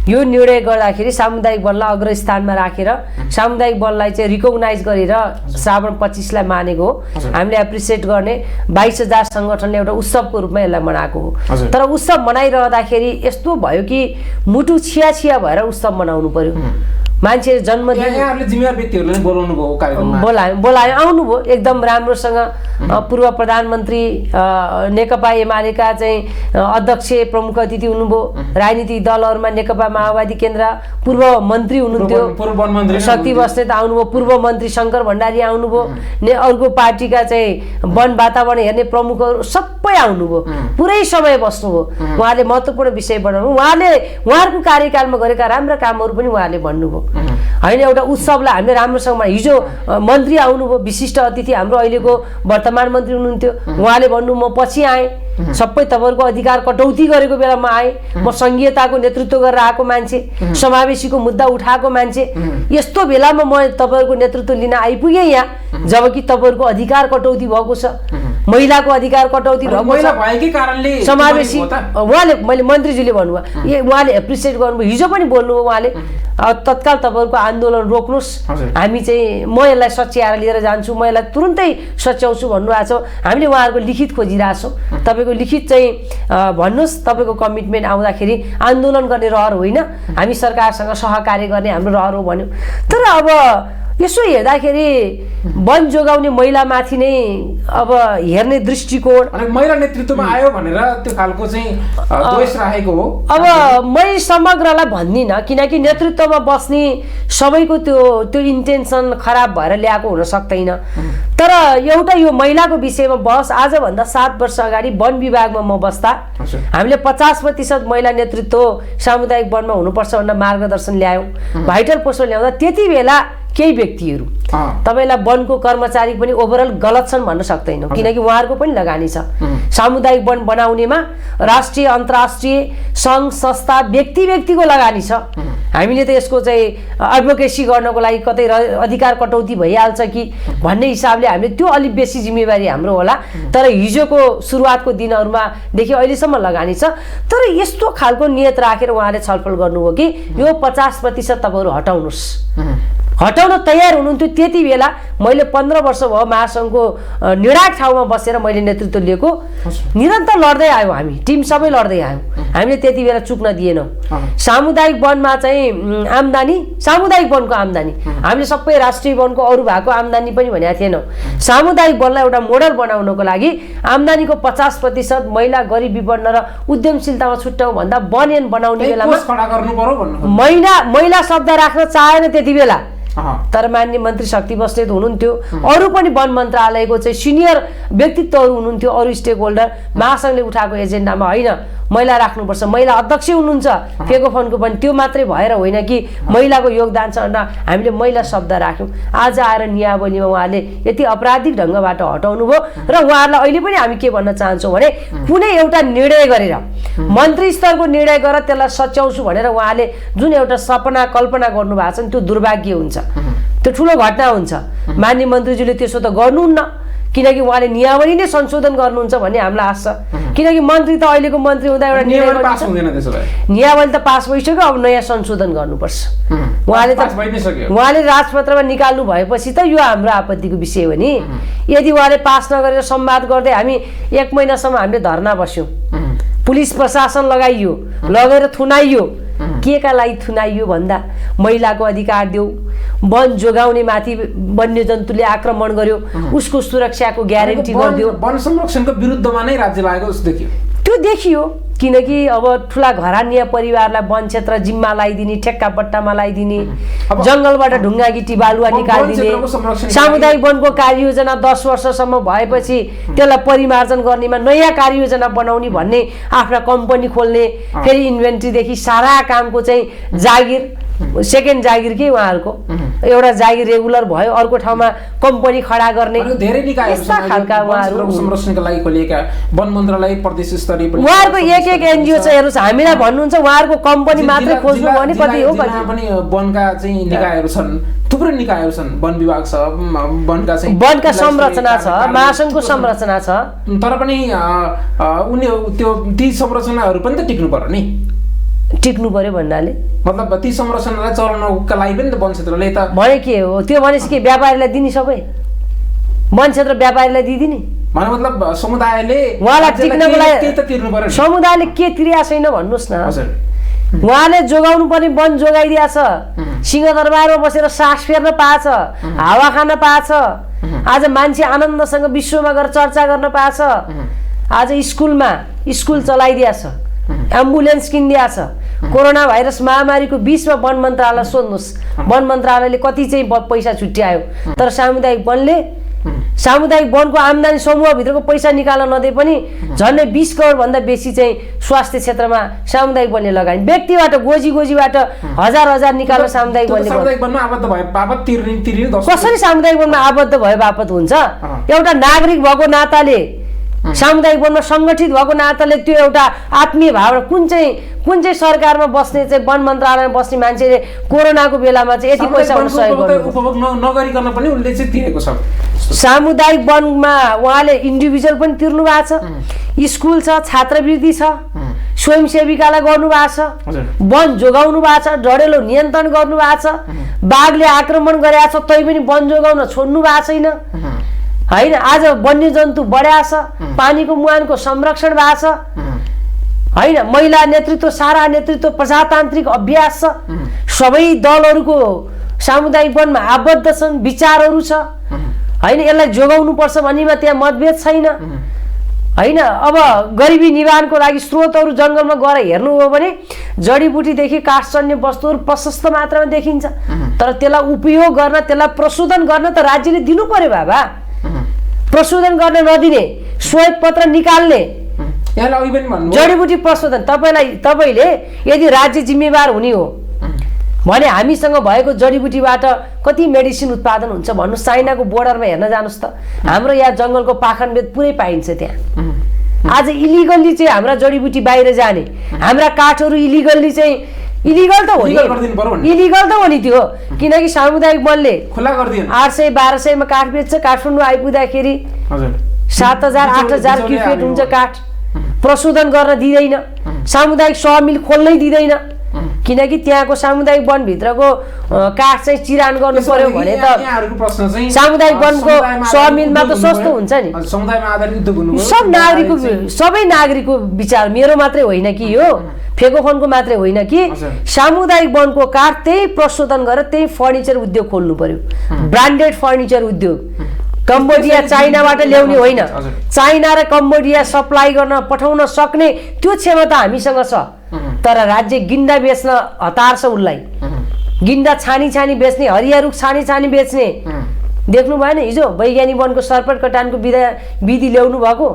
यो निर्णय गर्दाखेरि सामुदायिक वनलाई अग्रस्थानमा राखेर सामुदायिक वनलाई चाहिँ रिकग्नाइज गरेर श्रावण 25 लाई मानेको हो। हामीले एप्रिसिएट गर्ने 22,000 सङ्गठनले एउटा उत्सवको रूपमा यसलाई मनाएको हो। तर उत्सव मनाइरहँदाखेरि यस्तो भयो कि मुटु छिया भएर उत्सव मनाउनु पर्यो। मान्छे जन्मदिन जिम्मेवार व्यक्तिहरूले बोलाउनु भयो, कार्यक्रममा बोलायो, आउनुभयो एकदम राम्रोसँग। पूर्व प्रधानमन्त्री नेकपा एमालेका चाहिँ अध्यक्ष प्रमुख अतिथि हुनुभयो। राजनीतिक दलहरूमा नेकपा माओवादी केन्द्र पूर्व मन्त्री हुनुहुन्थ्यो शक्ति बस्नेत आउनुभयो, पूर्व मन्त्री शङ्कर भण्डारी आउनुभयो, अर्को पार्टीका चाहिँ वन वातावरण हेर्ने प्रमुखहरू सबै आउनुभयो, पुरै समय बस्नुभयो। उहाँले महत्त्वपूर्ण विषय बनाउनु, उहाँहरूको कार्यकालमा गरेका राम्रा कामहरू पनि उहाँले भन्नुभयो होइन। एउटा उत्सवलाई हामीले राम्रोसँग हिजो मन्त्री आउनुभयो, विशिष्ट अतिथि हाम्रो अहिलेको वर्तमान मन्त्री हुनुहुन्थ्यो, उहाँले भन्नु म पछि आएँ, सबै तपाईँहरूको अधिकार कटौती गरेको बेलामा आएँ, म संघीयताको नेतृत्व गरेर आएको मान्छे, समावेशीको मुद्दा उठाएको मान्छे, यस्तो बेलामा म तपाईँहरूको नेतृत्व लिन आइपुगेँ यहाँ जबकि तपाईँहरूको अधिकार कटौती भएको छ, महिलाको अधिकार कटौती भएको छ, समावेशी। उहाँले मैले मन्त्रीजीले भन्नुभयो, उहाँले एप्रिसिएट गर्नुभयो, हिजो पनि बोल्नुभयो उहाँले, तत्काल तपाईँहरूको आन्दोलन रोक्नुहोस्, हामी चाहिँ म यसलाई सच्याएर लिएर जान्छु, म यसलाई तुरुन्तै सच्याउँछु भन्नुभएको छ। हामीले उहाँहरूको लिखित खोजिरहेछौँ, तपाईँको लिखित चाहिँ भन्नुहोस्, तपाईँको कमिटमेन्ट आउँदाखेरि आन्दोलन गर्ने रहर होइन, हामी सरकारसँग सहकार्य गर्ने हाम्रो रहर हो भन्यो। तर अब यसो हेर्दाखेरि वन जोगाउने महिलामाथि नै अब हेर्ने दृष्टिकोण अनि महिला नेतृत्वमा आयो भनेर त्यो खालको चाहिँ द्वेष राखेको हो। अब मै समग्रलाई भन्दिनँ, किनकि नेतृत्वमा बस्ने सबैको त्यो इन्टेन्सन खराब भएर ल्याएको हुन सक्दैन। तर एउटा यो महिलाको विषयमा बहस आजभन्दा 7 वर्ष अगाडि वन विभागमा म बस्दा हामीले 50% महिला नेतृत्व सामुदायिक वनमा हुनुपर्छ भनेर मार्गदर्शन ल्यायौँ। भाइटल पोस्टमा ल्याउँदा त्यति बेला केही व्यक्तिहरू तपाईलाई वनको कर्मचारी पनि ओभरअल गलत छन् भन्न सक्दैनौँ, किनकि उहाँहरूको पनि लगानी छ सामुदायिक वन बनाउनेमा। राष्ट्रिय अन्तर्राष्ट्रिय सङ्घ संस्था व्यक्तिको लगानी छ। हामीले त यसको चाहिँ एडभोकेसी गर्नको लागि कतै अधिकार कटौती भइहाल्छ कि भन्ने हिसाबले हामीले त्यो अलिक बेसी जिम्मेवारी हाम्रो होला। तर हिजोको सुरुवातको दिनहरूमादेखि अहिलेसम्म लगानी छ। तर यस्तो खालको नियत राखेर उहाँले छलफल गर्नुभयो कि यो 50% तपाईँहरू हटाउनुहोस्, हटाउन तयार हुनुहुन्थ्यो। त्यति बेला मैले 15 वर्ष भयो महासङ्घको निर्णायक ठाउँमा बसेर मैले नेतृत्व लिएको। निरन्तर लड्दै आयौँ, हामी टिम सबै लड्दै आयौँ। हामीले त्यति बेला चुक्न दिएनौँ। सामुदायिक वनमा चाहिँ आम्दानी, सामुदायिक वनको आम्दानी हामीले सबै राष्ट्रिय वनको अरू भएको आम्दानी पनि भनेका थिएनौँ। सामुदायिक वनलाई एउटा मोडल बनाउनको लागि आम्दानीको 50% महिला गरिब विपन्न र उद्यमशीलतामा छुट्याउँ भन्दा वन एन बनाउने बेलामा महिला शब्द राख्न चाहेन त्यति बेला। तर मान्य मन्त्री शक्ति बस्नेत हुनुहुन्थ्यो, अरू पनि वन मन्त्रालयको चाहिँ सिनियर व्यक्तित्वहरू हुनुहुन्थ्यो, अरू स्टेक होल्डर। महासङ्घले उठाएको एजेन्डामा होइन महिला राख्नुपर्छ, महिला अध्यक्ष हुनुहुन्छ फेको फन्डको पनि, त्यो मात्रै भएर होइन कि महिलाको योगदान छ भनेर हामीले महिला शब्द राख्यौँ। आज आएर नियावलीमा उहाँले यति अपराधिक ढङ्गबाट हटाउनु भयो। र उहाँहरूलाई अहिले पनि हामी के भन्न चाहन्छौँ भने कुनै एउटा निर्णय गरेर मन्त्री स्तरको निर्णय गरेर त्यसलाई सच्याउँछु भनेर उहाँले जुन एउटा सपना कल्पना गर्नुभएको छ नि त्यो दुर्भाग्य हुन्छ, त्यो ठुलो घटना हुन्छ। मान्य मन्त्रीज्यूले त्यसो त गर्नुहुन्न, किनकि उहाँले नियावली नै संशोधन गर्नुहुन्छ भन्ने हामीलाई आश छ। किनकि मन्त्री त अहिलेको मन्त्री हुँदा एउटा नियावली त पास भइसक्यो, अब नयाँ संशोधन गर्नुपर्छ। उहाँले राजपत्रमा निकाल्नु भएपछि त यो हाम्रो आपत्तिको विषय हो नि। यदि उहाँले पास नगरेर संवाद गर्दै हामी 1 महिनासम्म हामीले धरना बस्यौँ, पुलिस प्रशासन लगाइयो, लगेर थुनाइयो। के का लागि थुनाइयो भन्दा महिलाको अधिकार देऊ, वन जोगाउने माथि वन्यजन्तुले आक्रमण गर्यो उसको सुरक्षाको ग्यारेन्टी गरिदियो। वन संरक्षणको विरुद्धमा नै राज्य लागेको जस्तो देखियो। त्यो देखियो किनकि अब ठुला घरान्य परिवारलाई वन क्षेत्र जिम्मा लगाइदिने, ठेक्का पट्टामा लगाइदिने, जङ्गलबाट ढुङ्गा गिटी बालुवा निकालिदिने, सामुदायिक वनको कार्ययोजना 10 वर्षसम्म भएपछि त्यसलाई परिमार्जन गर्नेमा नयाँ कार्ययोजना बनाउने भन्ने, आफ्ना कम्पनी खोल्ने, फेरि इन्भेन्ट्रीदेखि सारा कामको चाहिँ जागिर, सेकेन्ड जागिर के उहाँहरूको एउटा जागिर रेगुलर भयो, अर्को ठाउँमा कम्पनी खडा गर्ने, धेरै निकायहरू खालका उहाँहरू संरक्षणका लागि खोलिएका वन मन्त्रालय प्रदेश स्तरीय पनि उहाँहरूको एक एनजिओ चाहिँ हेर्नुहोस्। हामीलाई भन्नुहुन्छ उहाँहरूको कम्पनी मात्रै खोज्नु भने कति हो, कति पनि वनका चाहिँ निकायहरू छन्, थुप्रै निकायहरू छन्, वन विभाग छ, वनका चाहिँ वनका संरचना छ, महासङ्घको संरचना छ। तर पनि उनी त्यो ती संरचनाहरू पनि त टिक्नु पर्यो नि। टिक्नु पर्यो भन्नाले मतलब ती संरचनालाई चलाउनका लागि पनि त वन क्षेत्रले त भने के हो, त्यो भनेपछि के व्यापारीलाई दिने सबै वन क्षेत्र व्यापारीलाई दिइदिने भने मतलब समुदायले उहाँलाई टिक्नको लागि केही त तिर्नु पर्यो। समुदायले के तिरेको छैन भन्नुहोस् न। उहाँले जोगाउनु पर्ने वन जोगाइदिएको छ, सिंहदरबारमा बसेर सास फेर्न पाएछ, हावा खान पाएछ, आज मान्छे आनन्दसँग विश्वमा गएर चर्चा गर्न पाएछ, आज स्कुल चलाइदिएको छ, एम्बुलेन्स किनिदिएको छ। कोरोना भाइरस महामारीको बीचमा वन मन्त्रालय सोध्नुहोस्, वन मन्त्रालयले कति चाहिँ पैसा छुट्यायो। तर सामुदायिक वनको आम्दानी समूहभित्रको पैसा निकाल्न नदिए पनि झन्डै 20 करोड भन्दा बेसी चाहिँ स्वास्थ्य क्षेत्रमा सामुदायिक वनले लगानी, व्यक्तिबाट गोजीबाट हजार निकाल्न सामुदायिक वनमा आबद्ध भए बापत तिर्ने कसरी सामुदायिक वनमा आबद्ध भए बापत हुन्छ। एउटा नागरिक भएको नाताले, सामुदायिक वनमा सङ्गठित भएको नाताले त्यो एउटा आत्मीय भावना कुन चाहिँ सरकारमा बस्ने चाहिँ वन मन्त्रालयमा बस्ने मान्छेले कोरोनाको बेलामा चाहिँ यति पैसा उपभोग नगरिकन पनि उनले चाहिँ तिरेको छ। सामुदायिक वनमा उहाँले इन्डिभिजुअल पनि तिर्नु भएको छ, स्कुल छ, छात्रवृत्ति छ, स्वयंसेविकालाई गर्नुभएको छ, वन जोगाउनु भएको छ, डढेलो नियन्त्रण गर्नु भएको छ, बाघले आक्रमण गरेको छ तै पनि वन जोगाउन छोड्नु भएको छैन होइन। आज वन्यजन्तु बढ्या छ, पानीको मुहानको संरक्षण भएको छ होइन। महिला नेतृत्व, सारा नेतृत्व, प्रजातान्त्रिक अभ्यास छ, सबै दलहरूको सामुदायिक वनमा आबद्ध छन्, विचारहरू छ हैन, यसलाई जोगाउनु पर्छ भन्नेमा त्यहाँ मतभेद छैन हैन। अब गरिबी निवारणको लागि स्रोतहरू जङ्गलमा गएर हेर्नु हो भने जडीबुटीदेखि काठजन्य वस्तुहरू प्रशस्त मात्रामा देखिन्छ, तर त्यसलाई उपयोग गर्न, त्यसलाई प्रशोधन गर्न त राज्यले दिनु पर्यो बाबा। प्रशोधन गर्न नदिने, श्वेत पत्र निकाल्ने, जडीबुटी प्रशोधन, तपाईँले यदि राज्य जिम्मेवार हुने हो भने हामीसँग भएको जडीबुटीबाट कति मेडिसिन उत्पादन हुन्छ भन्नुहोस्। चाइनाको बोर्डरमा हेर्न जानुहोस् त, हाम्रो यहाँ जङ्गलको पाखनबेद पुरै पाइन्छ त्यहाँ। आज इलिगल्ली चाहिँ हाम्रा जडीबुटी बाहिर जाने, हाम्रा काठहरू इलिगल्ली चाहिँ इलिगल त हो नि त्यो, किनकि सामुदायिक वनले 800-1200 काठ बेच्छ। काठमाडौँ आइपुग्दाखेरि 7,000-8,000 क्युफिट हुन्छ काठ। प्रशोधन गर्न दिँदैन, सामुदायिक समिल खोल्नै दिँदैन, किनकि त्यहाँको सामुदायिक वनभित्रको काठ चाहिँ चिरान गर्नु पर्यो भने त सामुदायिक वनको समिलमा त सस्तो हुन्छ नि। सबै नागरिकको विचार, मेरो मात्रै होइन कि यो फेकोफोनको मात्रै होइन कि सामुदायिक वनको काठ त्यही प्रशोधन गरेर त्यही फर्निचर उद्योग खोल्नु पर्यो, ब्रान्डेड फर्निचर उद्योग। कम्बोडिया चाइनाबाट ल्याउने होइन, चाइना र कम्बोडिया सप्लाई गर्न पठाउन सक्ने त्यो क्षमता हामीसँग छ। तर राज्य गिन्डा बेच्न हतार छ, उसलाई गिन्डा छानी बेच्ने, हरिया रुख छानी बेच्ने। देख्नु भएन हिजो वैज्ञानिक वनको सर्पट कटानको विधि ल्याउनु भएको,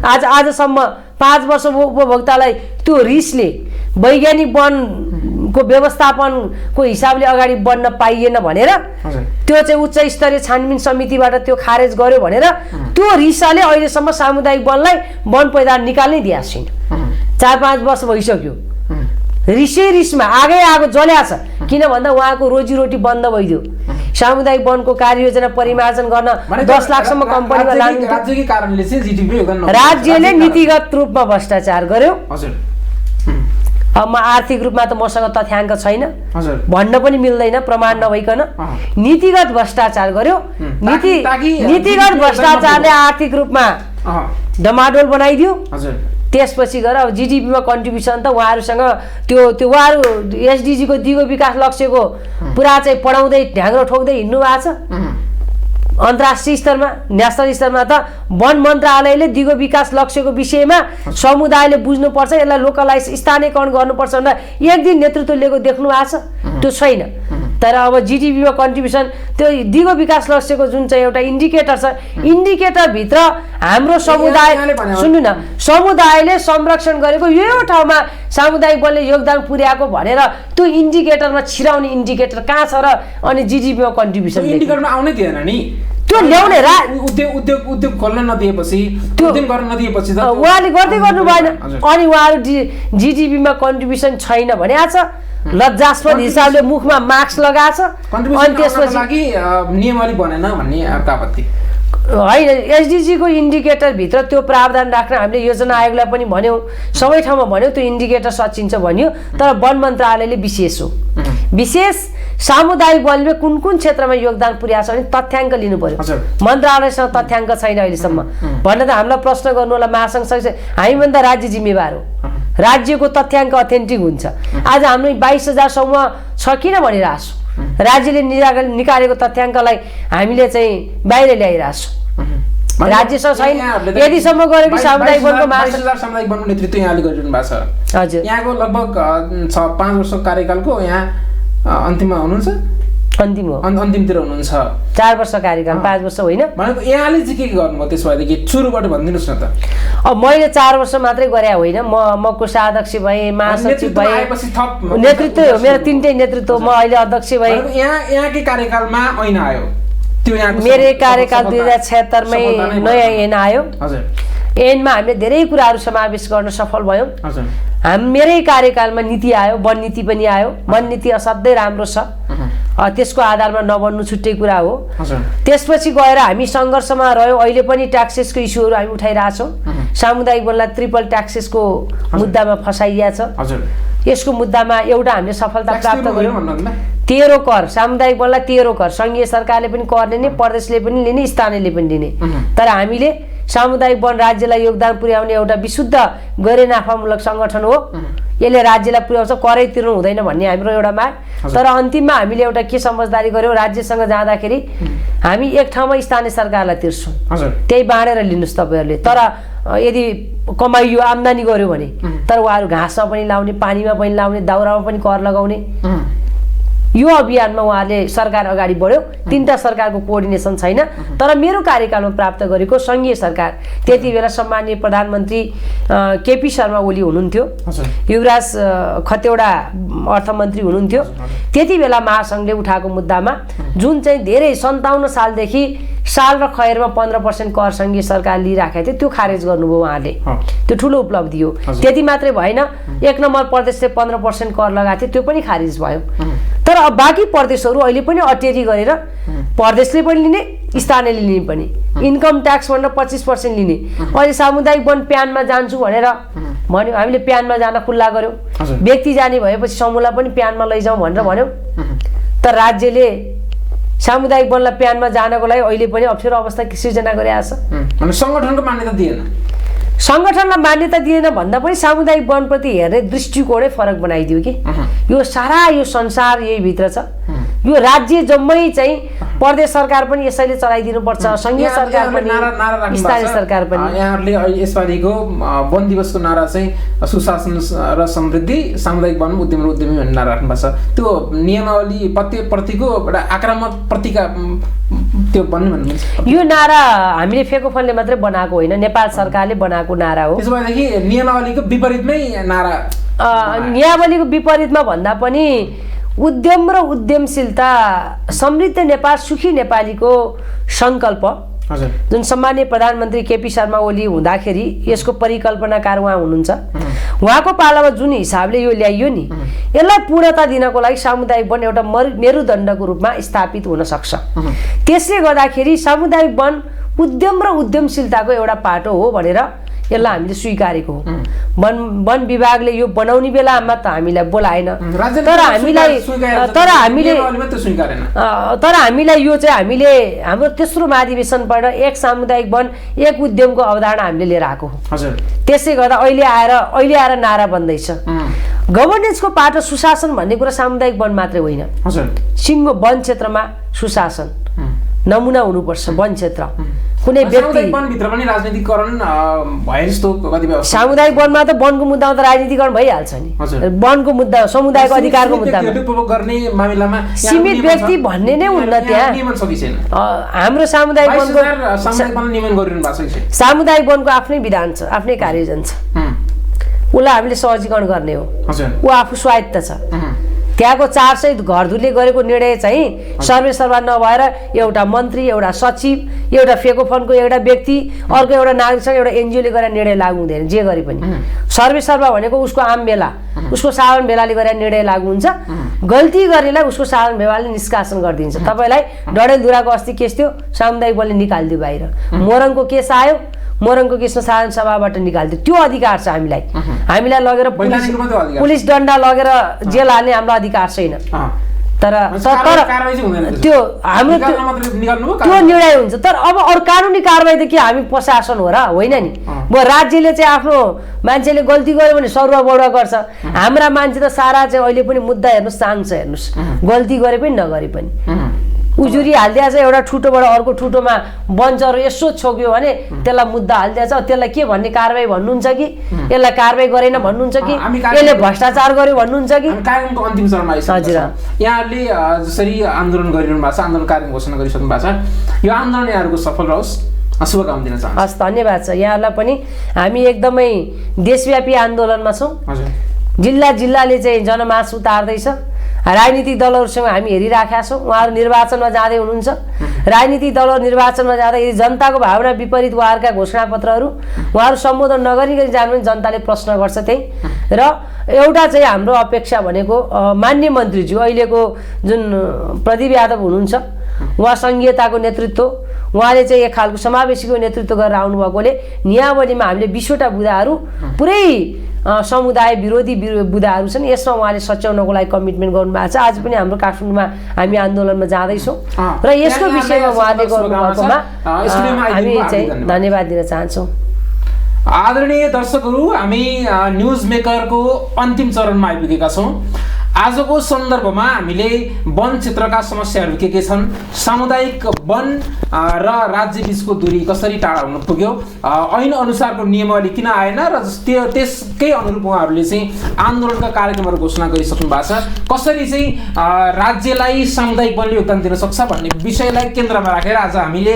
आजसम्म 5 वर्ष उपभोक्तालाई त्यो रिसले वैज्ञानिक वनको व्यवस्थापनको हिसाबले अगाडि बढ्न पाइएन भनेर त्यो चाहिँ उच्च स्तरीय छानबिन समितिबाट त्यो खारेज गर्यो भनेर त्यो रिसाले अहिलेसम्म सामुदायिक वनलाई वन पैदावार निकाल्नै दिएको छैन। 4-5 वर्ष भइसक्यो, रिसमा आगो जल्या छ। किन भन्दा उहाँको रोजीरोटी बन्द भइदियो। सामुदायिक वनको कार्ययोजना परिमार्जन गर्न 10 लाखसम्म कम्पनीमा लाग्नु, राज्यले नीतिगत रूपमा भ्रष्टाचार गर्यो। अब म आर्थिक रूपमा त मसँग तथ्याङ्क छैन भन्न पनि मिल्दैन, प्रमाण नभइकन नीतिगत भ्रष्टाचार गर्यो। नीतिगत भ्रष्टाचारले आर्थिक रूपमा डमाडोल बनाइदियो। त्यसपछि गएर अब जिडिपीमा कन्ट्रिब्युसन त उहाँहरूसँग त्यो उहाँहरू एसडिजीको दिगो विकास लक्ष्यको पुरा चाहिँ पढाउँदै ढ्याङ्ग्रो ठोक्दै हिँड्नु भएको छ। अन्तर्राष्ट्रिय स्तरमा, नेसनल स्तरमा त वन मन्त्रालयले दिगो विकास लक्ष्यको विषयमा समुदायले बुझ्नुपर्छ, यसलाई लोकलाइज स्थानीयकरण गर्नुपर्छ भनेर एक दिन नेतृत्व लिएको देख्नु भएको छ, त्यो छैन। तर अब जिडिपीमा कन्ट्रिब्युसन त्यो दिगो विकास लक्ष्यको जुन चाहिँ एउटा इन्डिकेटर छ, इन्डिकेटरभित्र हाम्रो समुदाय सुन्नु न, समुदायले संरक्षण गरेको यो ठाउँमा सामुदायिक वनले योगदान पुर्याएको भनेर त्यो इन्डिकेटरमा छिराउने इन्डिकेटर कहाँ छ र? अनि जिडिपीमा कन्ट्रिब्युसन इन्डिकेटरमा आउनै दिएन नि त्यो ल्याउने उद्योग खोल्न नदिएपछि, उद्योग गर्न नदिएपछि त उहाँले गर्दै गर्नु भएन। अनि उहाँहरू जिडिपीमा कन्ट्रिब्युसन छैन भने छ, लज्जास्पद हिसाबले मुखमा मास्क लगाएछ, अनि त्यसपछि नियम अलि बनेन भन्ने आपत्ति होइन। एसडिजीको इन्डिकेटरभित्र त्यो प्रावधान राख्न हामीले योजना आयोगलाई पनि भन्यौँ, सबै ठाउँमा भन्यौँ, त्यो इन्डिकेटर सचिन्छ भन्यो। तर वन मन्त्रालयले विशेष हो, विशेष सामुदायिक वनले कुन कुन क्षेत्रमा योगदान पुर्याएको छ भने तथ्याङ्क लिनु पर्यो। मन्त्रालयसँग तथ्याङ्क छैन अहिलेसम्म भनेर त हामीलाई प्रश्न गर्नु होला महासंघ, हामीभन्दा राज्य जिम्मेवार हो, राज्यको तथ्याङ्क अथेन्टिक हुन्छ। आज हाम्रो 22,000 समूह छ किन भनिरहेको छु, राज्यले निकालेको तथ्याङ्कलाई हामीले चाहिँ बाहिर ल्याइरहेको छौँ, राज्यसँग छैन। यदिसम्म गऱ्यो कि सामुदायिक वनको सामुदायिक वनको नेतृत्व यहाँले गरिरहनु भएको छ। हजुर, यहाँको लगभग 5 वर्ष कार्यकालको यहाँ अन्तिममा हुनुहुन्छ, अन्तिमतिर हुनुहुन्छ। 4 वर्ष कार्यकाल, 5 वर्ष होइन भनेको यहाँले चाहिँ के गर्नुभयो त्यसबादेखि सुरुबाट भनिदिनुहोस् न त। अब मैले 4 वर्ष मात्रै गरे होइन, म कोषाध्यक्ष भएँ, महासचिव भएँ, नेतृत्व हो मेरो, 3टै नेतृत्व। म अहिले अध्यक्ष भएँ। यहाँकै कार्यकालमा ऐन आयो, त्यो मेरो कार्यकाल 2076 मै नयाँ ऐन आयो। ऐनमा हामीले धेरै कुराहरू समावेश गर्न सफल भयौँ। मेरै कार्यकालमा नीति आयो, वन नीति पनि आयो। वन नीति असाध्यै राम्रो छ, त्यसको आधारमा नबन्नु छुट्टै कुरा हो। त्यसपछि गएर हामी सङ्घर्षमा रह्यौँ। अहिले पनि ट्याक्सेसको इस्युहरू हामी उठाइरहेछौँ। सामुदायिक वनलाई ट्रिपल ट्याक्सेसको मुद्दामा फसाइएको छ। यसको मुद्दामा एउटा हामीले सफलता प्राप्त गर्यौँ। 13 कर, सामुदायिक वनलाई 13 कर, सङ्घीय सरकारले पनि कर लिने, प्रदेशले पनि लिने, स्थानीयले पनि लिने। तर हामीले सामुदायिक वन राज्यलाई योगदान पुर्याउने एउटा विशुद्ध गैर नाफामूलक सङ्गठन हो। यसले राज्यलाई पुर्याउँछ, करै तिर्नु हुँदैन भन्ने हाम्रो एउटा माग। तर अन्तिममा हामीले एउटा के समझदारी गर्यौँ, राज्यसँग जाँदाखेरि हामी एक ठाउँमा स्थानीय सरकारलाई तिर्छौँ, त्यही बाँडेर लिनुहोस् तपाईँहरूले। तर यदि कमाइयो आम्दानी गर्यो भने तर उहाँहरू घाँसमा पनि लाउने, पानीमा पनि लाउने, दाउरामा पनि कर लगाउने। यो अभियानमा उहाँहरूले सरकार अगाडि बढ्यो। तीनटा सरकारको कोअर्डिनेसन छैन। तर मेरो कार्यकालमा प्राप्त गरेको सङ्घीय सरकार, त्यति बेला सम्माननीय प्रधानमन्त्री केपी शर्मा ओली हुनुहुन्थ्यो, युवराज खतेवडा अर्थमन्त्री हुनुहुन्थ्यो। त्यति बेला महासङ्घले उठाएको मुद्दामा जुन चाहिँ धेरै 57 सालदेखि साल र खैरमा 15% कर सङ्घीय सरकार लिइराखेको थियो, त्यो खारेज गर्नुभयो उहाँले। त्यो ठुलो उपलब्धि हो। त्यति मात्रै भएन, 1 नम्बर प्रदेशले 15% कर लगाएको थियो, त्यो पनि खारिज भयो। तर अब बाँकी प्रदेशहरू अहिले पनि अटेरी गरेर प्रदेशले पनि लिने, स्थानीयले लिने पनि, इन्कम ट्याक्स भनेर 25% लिने। अहिले सामुदायिक वन प्यानमा जान्छु भनेर भन्यो, हामीले प्यानमा जान खुल्ला गर्यौँ। व्यक्ति जाने भएपछि समूहलाई पनि प्यानमा लैजाउँ भनेर भन्यौँ। तर राज्यले सामुदायिक वनलाई प्यानमा जानको लागि अहिले पनि अप्ठ्यारो अवस्था सिर्जना गरिरहेको छ। सङ्गठनको मान्यता दिएन, सङ्गठनलाई मान्यता दिएन भन्दा पनि सामुदायिक वनप्रति हेर्ने दृष्टिकोणै फरक बनाइदियो कि यो सारा यो संसार यही भित्र छ। यो राज्य जम्मै चाहिँ प्रदेश सरकार पनि यसैले चलाइदिनुपर्छ, सङ्घीय सरकार पनि, स्थानीय सरकार पनि। यहाँहरूले यसपालिको वन दिवसको नारा चाहिँ सुशासन र समृद्धि, सामुदायिक वन, उद्यमी र उद्यमी भन्ने नारा राख्नुपर्छ। त्यो नियमावली प्रतिको एउटा आक्रामक प्रतिका त्यो भन्नुहुन्छ? यो नारा हामीले फेकोफोनले मात्रै बनाएको होइन, नेपाल सरकारले बनाएको नारा हो। त्यसो भएदेखि नियमावलीको विपरीतमै नारा? नियमावलीको विपरीतमा भन्दा पनि उद्यम र उद्यमशीलता, समृद्ध नेपाल, सुखी नेपालीको सङ्कल्प जुन सम्माननीय प्रधानमन्त्री केपी शर्मा ओली हुँदाखेरि यसको परिकल्पनाकार उहाँ हुनुहुन्छ। उहाँको पालामा जुन हिसाबले यो ल्याइयो नि, यसलाई पूर्णता दिनको लागि सामुदायिक वन एउटा मेरुदण्डको रूपमा स्थापित हुन सक्छ। त्यसले गर्दाखेरि सामुदायिक वन उद्यम र उद्यमशीलताको एउटा पाटो हो भनेर यसलाई हामीले स्वीकारेको हो। वन विभागले यो बनाउने बेलामा त हामीलाई बोलाएन, तर हामीलाई यो चाहिँ हामीले हाम्रो तेस्रो महाधिवेशन पढेर एक सामुदायिक वन एक उद्यमको अवधारणा हामीले लिएर आएको हो। त्यसै गर्दा अहिले आएर नारा बन्दैछ। गभर्नेन्सको पाटो सुशासन भन्ने कुरा सामुदायिक वन मात्रै होइन, सिङ्गो वन क्षेत्रमा सुशासन नमुना हुनुपर्छ। वन क्षेत्र कुनै व्यक्ति वनभित्र पनि राजनीतिकरण भए जस्तो कतिपय सामुदायिक वनमा त वनको मुद्दामा त राजनीतिकरण भइहाल्छ नि। वनको मुद्दा समुदायको अधिकारको मुद्दामा गर्ने मामिलामा सीमित व्यक्ति भन्ने नै हुन्न। त्यहाँ हाम्रो सामुदायिक सामुदायिक वनको आफ्नै विधान छ, आफ्नै कार्ययोजना छ। उसलाई हामीले सहजीकरण गर्ने हो, ऊ आफू स्वायत्त छ। त्यहाँको 400 घरधुरले गरेको निर्णय चाहिँ सर्वेसर्वा नभएर एउटा मन्त्री, एउटा सचिव, एउटा फेकोफोनको एउटा व्यक्ति, अर्को एउटा नागरिकसँग एउटा एनजिओले गरेर निर्णय लागू हुँदैन। जे गरे पनि सर्वेसर्वा भनेको उसको आम बेला, उसको साधारण बेलाले गरेर निर्णय लागू हुन्छ। गल्ती गर्नेलाई उसको साधारण बेलाले निष्कासन गरिदिन्छ। तपाईँलाई डडेलधुराको अस्ति केस थियो, सामुदायिक वनले निकालिदियो बाहिर। मोरङको केस आयो, मोरङको केसमा साधारण सभाबाट निकालिदियो। त्यो अधिकार छ हामीलाई। हामीलाई लगेर पुलिस डन्डा लगेर जेल हाल्ने हाम्रो अधिकार छैन। तर त्यो हाम्रो त्यो निर्णय हुन्छ। तर अब अरू कानुनी कारबाही त के हामी प्रशासन हो र होइन नि। राज्यले चाहिँ आफ्नो मान्छेले गल्ती गर्यो भने सरुवा बढुवा गर्छ। हाम्रा मान्छे त सारा चाहिँ अहिले पनि मुद्दा हेर्नुहोस्, चाङ छ हेर्नुहोस्, गल्ती गरे पनि नगरे पनि उजुरी हालिदिएछ। एउटा ठुटोबाट अर्को ठुटोमा बन्चरो यसो छोक्यो भने त्यसलाई मुद्दा हालिदिएछ। त्यसलाई के भन्ने कारबाही भन्नुहुन्छ कि यसलाई कारबाही गरेन भन्नुहुन्छ कि यसले भ्रष्टाचार गर्यो भन्नुहुन्छ कि? कार्यक्रमको अन्तिम चरणमा आइसकेको छ। यहाँहरूले जसरी आन्दोलन गरिरहनु भएको छ, आन्दोलन कार्यक्रम घोषणा गरिसक्नु भएको छ, यो आन्दोलन यहाँहरूको सफल रहोस्, शुभकामना दिन चाहन्छु। हस्, धन्यवाद छ यहाँहरूलाई पनि। हामी एकदमै देशव्यापी आन्दोलनमा छौँ। जिल्लाले चाहिँ जनमास उतार्दैछ। राजनीतिक दलहरूसँग हामी हेरिराखेका छौँ। उहाँहरू निर्वाचनमा जाँदै हुनुहुन्छ। राजनीतिक दलहरू निर्वाचनमा जाँदा यदि जनताको भावना विपरीत उहाँहरूका घोषणापत्रहरू उहाँहरू सम्बोधन नगरिकन जानु भने जनताले प्रश्न गर्छ त्यही। र एउटा चाहिँ हाम्रो अपेक्षा भनेको मान्य मन्त्रीज्यू अहिलेको जुन प्रदीप यादव हुनुहुन्छ, उहाँ सङ्घीयताको नेतृत्व, उहाँले चाहिँ एक खालको समावेशीको नेतृत्व गरेर आउनुभएकोले नियावलीमा हामीले 20वटा बुदाहरू पुरै समुदाय विरोधी बुदाहरू छन्, यसमा उहाँले सच्याउनको लागि कमिटमेन्ट गर्नुभएको छ। आज पनि हाम्रो काठमाडौँमा हामी आन्दोलनमा जाँदैछौँ र यसको विषयमा उहाँले गर्नुभएकोमा हामी चाहिँ धन्यवाद दिन चाहन्छौँ। आदरणीय दर्शकहरू, हामी न्युज मेकरको अन्तिम चरणमा आइपुगेका छौँ। आजको सन्दर्भमा हामीले वन क्षेत्रका समस्याहरू के छन्, सामुदायिक वन र राज्य बीचको दूरी कसरी टाढा हुन पुग्यो, ऐन अनुसारको नियमावली किन आएन र त्यसकै अनुरूप उहाँहरूले चाहिँ आन्दोलनका कार्यक्रमहरू घोषणा गरिसक्नु भएको छ, कसरी चाहिँ राज्यलाई सामुदायिक वनले योगदान दिन सक्छ भन्ने विषयलाई केन्द्रमा राखेर आज हामीले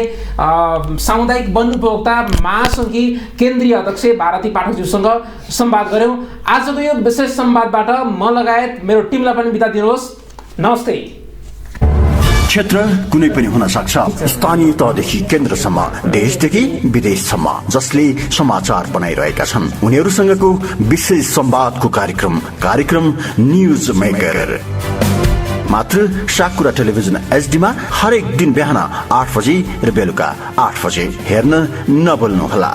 सामुदायिक वन उपभोक्ता महासङ्घकी केन्द्रीय अध्यक्ष भारती पाठकज्यूसँग संवाद गऱ्यौँ। आजको यो विशेष संवादबाट म लगायत मेरो टिमलाई पनि बिदा दिनुहोस्। नमस्ते। क्षेत्र कुनै पनि हुन सक्छ, स्थानीय तहदेखि केन्द्रसम्म, देशदेखि विदेशसम्म, जसले समाचार बनाइरहेका छन् उनीहरूसँगको विशेष संवादको कार्यक्रम न्युज मेकर मात्र साकुरा टेलिभिजन एचडीमा हरेक दिन बिहान 8 बजे र बेलुका 8 बजे हेर्न नभुल्नुहोला।